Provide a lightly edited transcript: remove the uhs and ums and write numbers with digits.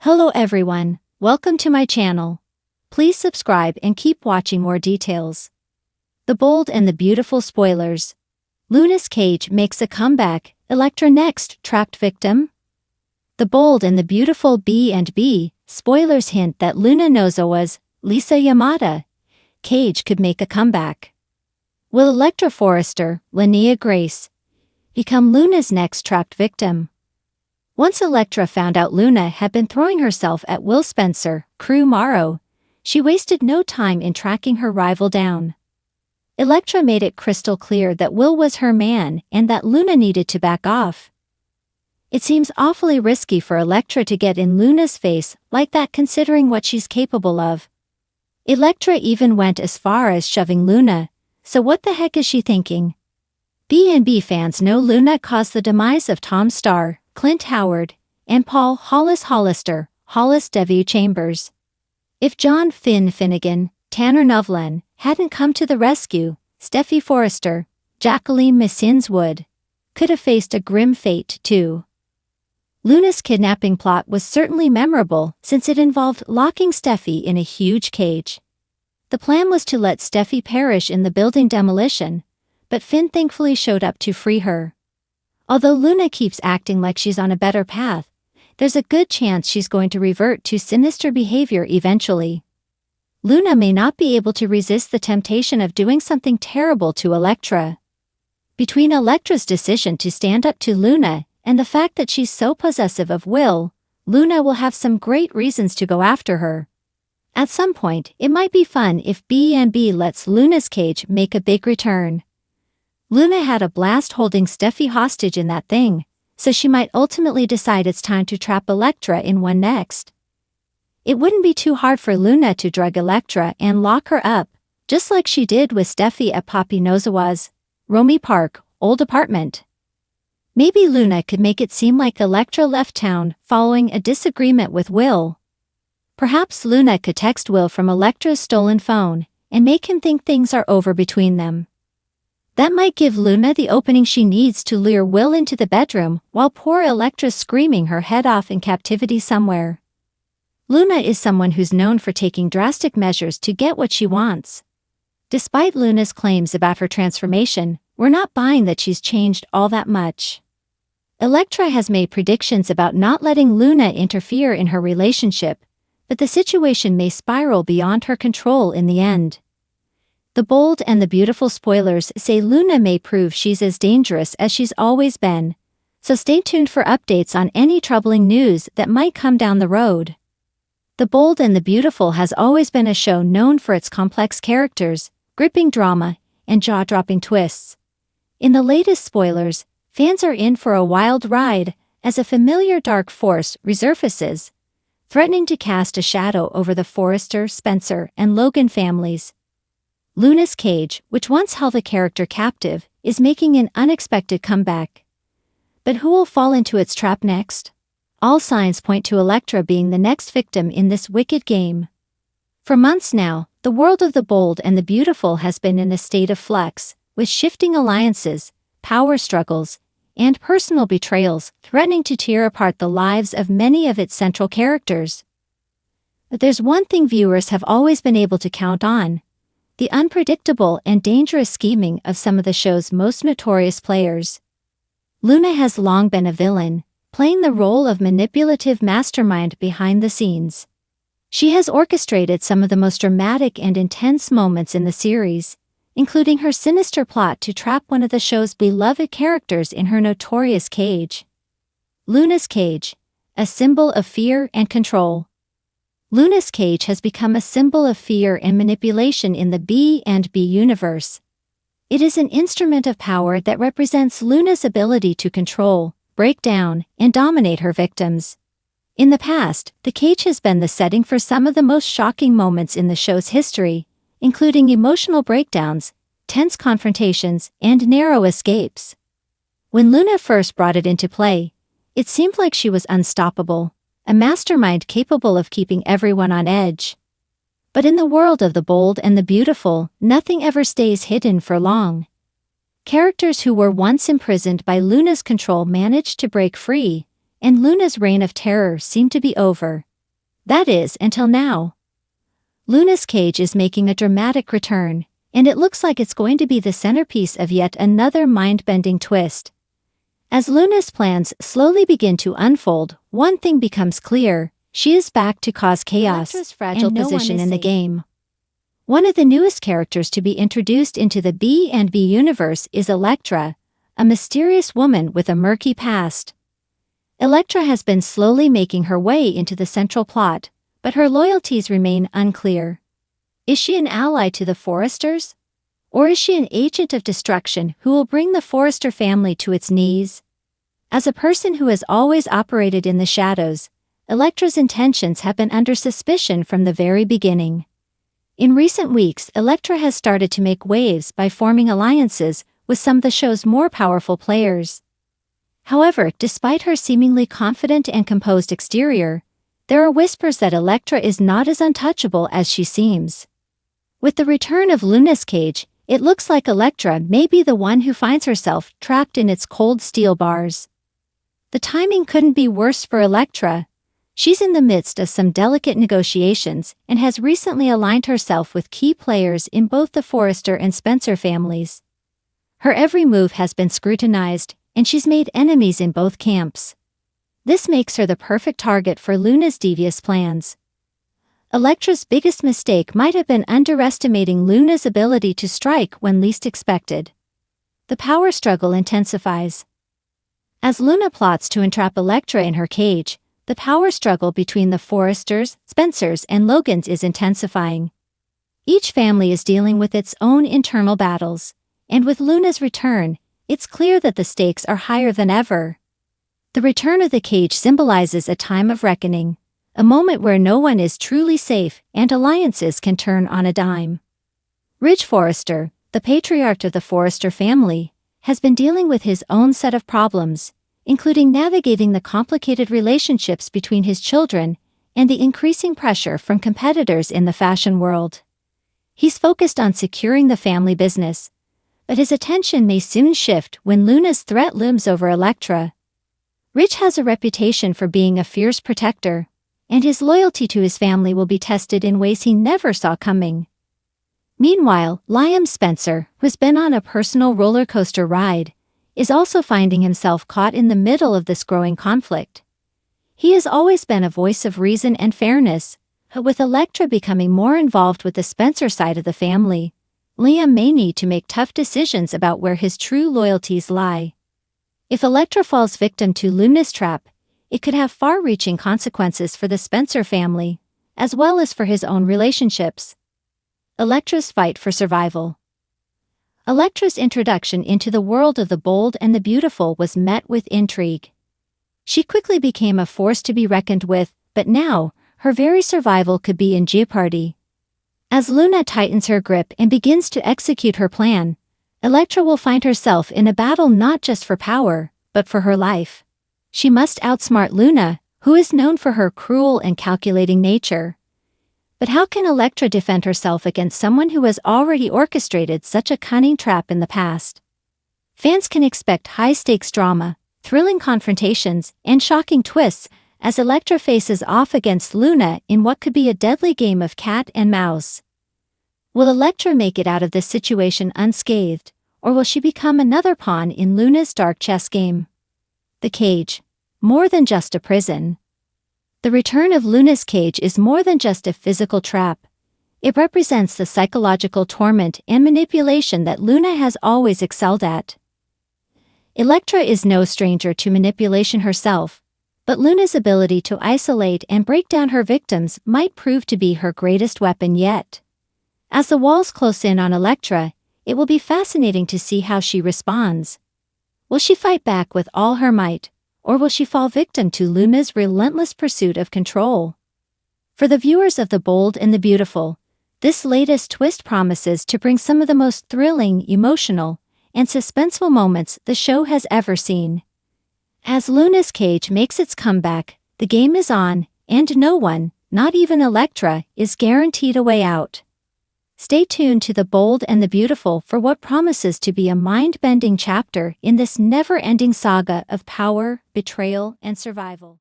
Hello everyone, welcome to my channel. Please subscribe and keep watching more details. The Bold and the Beautiful spoilers. Luna's cage makes a comeback, Electra next trapped victim? The Bold and the Beautiful B&B spoilers hint that Luna Nozowa's Lisa Yamada cage could make a comeback. Will Electra Forrester, Linnea Grace, become Luna's next trapped victim? Once Electra found out Luna had been throwing herself at Will Spencer, Crew Morrow, she wasted no time in tracking her rival down. Electra made it crystal clear that Will was her man and that Luna needed to back off. It seems awfully risky for Electra to get in Luna's face like that considering what she's capable of. Electra even went as far as shoving Luna, so what the heck is she thinking? B&B fans know Luna caused the demise of Tom Starr, Clint Howard, and Paul Hollis Devieux Chambers. If John Finnegan, Tanner Novlan, hadn't come to the rescue, Steffi Forrester, Jacqueline Messinswood, could have faced a grim fate too. Luna's kidnapping plot was certainly memorable since it involved locking Steffi in a huge cage. The plan was to let Steffi perish in the building demolition, but Finn thankfully showed up to free her. Although Luna keeps acting like she's on a better path, there's a good chance she's going to revert to sinister behavior eventually. Luna may not be able to resist the temptation of doing something terrible to Electra. Between Electra's decision to stand up to Luna and the fact that she's so possessive of Will, Luna will have some great reasons to go after her. At some point, it might be fun if B&B lets Luna's cage make a big return. Luna had a blast holding Steffi hostage in that thing, so she might ultimately decide it's time to trap Electra in one next. It wouldn't be too hard for Luna to drug Electra and lock her up, just like she did with Steffi at Poppy Nozowa's Romy Park old apartment. Maybe Luna could make it seem like Electra left town following a disagreement with Will. Perhaps Luna could text Will from Electra's stolen phone and make him think things are over between them. That might give Luna the opening she needs to lure Will into the bedroom while poor Electra's screaming her head off in captivity somewhere. Luna is someone who's known for taking drastic measures to get what she wants. Despite Luna's claims about her transformation, we're not buying that she's changed all that much. Electra has made predictions about not letting Luna interfere in her relationship, but the situation may spiral beyond her control in the end. The Bold and the Beautiful spoilers say Luna may prove she's as dangerous as she's always been, so stay tuned for updates on any troubling news that might come down the road. The Bold and the Beautiful has always been a show known for its complex characters, gripping drama, and jaw-dropping twists. In the latest spoilers, fans are in for a wild ride as a familiar dark force resurfaces, threatening to cast a shadow over the Forrester, Spencer, and Logan families. Luna's cage, which once held the character captive, is making an unexpected comeback. But who will fall into its trap next? All signs point to Electra being the next victim in this wicked game. For months now, the world of the Bold and the Beautiful has been in a state of flux, with shifting alliances, power struggles, and personal betrayals threatening to tear apart the lives of many of its central characters. But there's one thing viewers have always been able to count on: the unpredictable and dangerous scheming of some of the show's most notorious players. Luna has long been a villain, playing the role of manipulative mastermind behind the scenes. She has orchestrated some of the most dramatic and intense moments in the series, including her sinister plot to trap one of the show's beloved characters in her notorious cage. Luna's cage, a symbol of fear and control. Luna's cage has become a symbol of fear and manipulation in the B&B universe. It is an instrument of power that represents Luna's ability to control, break down, and dominate her victims. In the past, the cage has been the setting for some of the most shocking moments in the show's history, including emotional breakdowns, tense confrontations, and narrow escapes. When Luna first brought it into play, it seemed like she was unstoppable, a mastermind capable of keeping everyone on edge. But in the world of the Bold and the Beautiful, nothing ever stays hidden for long. Characters who were once imprisoned by Luna's control managed to break free, and Luna's reign of terror seemed to be over, That is, until now. Luna's cage is making a dramatic return, and it looks like it's going to be the centerpiece of yet another mind-bending twist. As Luna's plans slowly begin to unfold, one thing becomes clear: she is back to cause chaos Electra's fragile and no position one is in the safe. Game. One of the newest characters to be introduced into the B&B universe is Electra, a mysterious woman with a murky past. Electra has been slowly making her way into the central plot, but her loyalties remain unclear. Is she an ally to the Forresters? Or is she an agent of destruction who will bring the Forrester family to its knees? As a person who has always operated in the shadows, Electra's intentions have been under suspicion from the very beginning. In recent weeks, Electra has started to make waves by forming alliances with some of the show's more powerful players. However, despite her seemingly confident and composed exterior, there are whispers that Electra is not as untouchable as she seems. With the return of Luna's cage, it looks like Electra may be the one who finds herself trapped in its cold steel bars. The timing couldn't be worse for Electra. She's in the midst of some delicate negotiations and has recently aligned herself with key players in both the Forrester and Spencer families. Her every move has been scrutinized, and she's made enemies in both camps. This makes her the perfect target for Luna's devious plans. Electra's biggest mistake might have been underestimating Luna's ability to strike when least expected. The power struggle intensifies. As Luna plots to entrap Electra in her cage, the power struggle between the Forresters, Spencers, and Logans is intensifying. Each family is dealing with its own internal battles, and with Luna's return, it's clear that the stakes are higher than ever. The return of the cage symbolizes a time of reckoning, a moment where no one is truly safe and alliances can turn on a dime. Ridge Forrester, the patriarch of the Forrester family, has been dealing with his own set of problems, including navigating the complicated relationships between his children and the increasing pressure from competitors in the fashion world. He's focused on securing the family business, but his attention may soon shift when Luna's threat looms over Electra. Ridge has a reputation for being a fierce protector, and his loyalty to his family will be tested in ways he never saw coming. Meanwhile, Liam Spencer, who's been on a personal roller coaster ride, is also finding himself caught in the middle of this growing conflict. He has always been a voice of reason and fairness, but with Electra becoming more involved with the Spencer side of the family, Liam may need to make tough decisions about where his true loyalties lie. If Electra falls victim to Luna's trap, it could have far-reaching consequences for the Spencer family, as well as for his own relationships. Electra's fight for survival. Electra's introduction into the world of the bold and the beautiful was met with intrigue. She quickly became a force to be reckoned with, but now, her very survival could be in jeopardy. As Luna tightens her grip and begins to execute her plan, Electra will find herself in a battle not just for power, but for her life. She must outsmart Luna, who is known for her cruel and calculating nature. But how can Electra defend herself against someone who has already orchestrated such a cunning trap in the past? Fans can expect high-stakes drama, thrilling confrontations, and shocking twists as Electra faces off against Luna in what could be a deadly game of cat and mouse. Will Electra make it out of this situation unscathed, or will she become another pawn in Luna's dark chess game? The cage. More than just a prison. The return of Luna's cage is more than just a physical trap. It represents the psychological torment and manipulation that Luna has always excelled at. Electra is no stranger to manipulation herself, but Luna's ability to isolate and break down her victims might prove to be her greatest weapon yet. As the walls close in on Electra, it will be fascinating to see how she responds. Will she fight back with all her might, or will she fall victim to Luna's relentless pursuit of control? For the viewers of The Bold and the Beautiful, this latest twist promises to bring some of the most thrilling, emotional, and suspenseful moments the show has ever seen. As Luna's cage makes its comeback, the game is on, and no one, not even Electra, is guaranteed a way out. Stay tuned to The Bold and the Beautiful for what promises to be a mind-bending chapter in this never-ending saga of power, betrayal, and survival.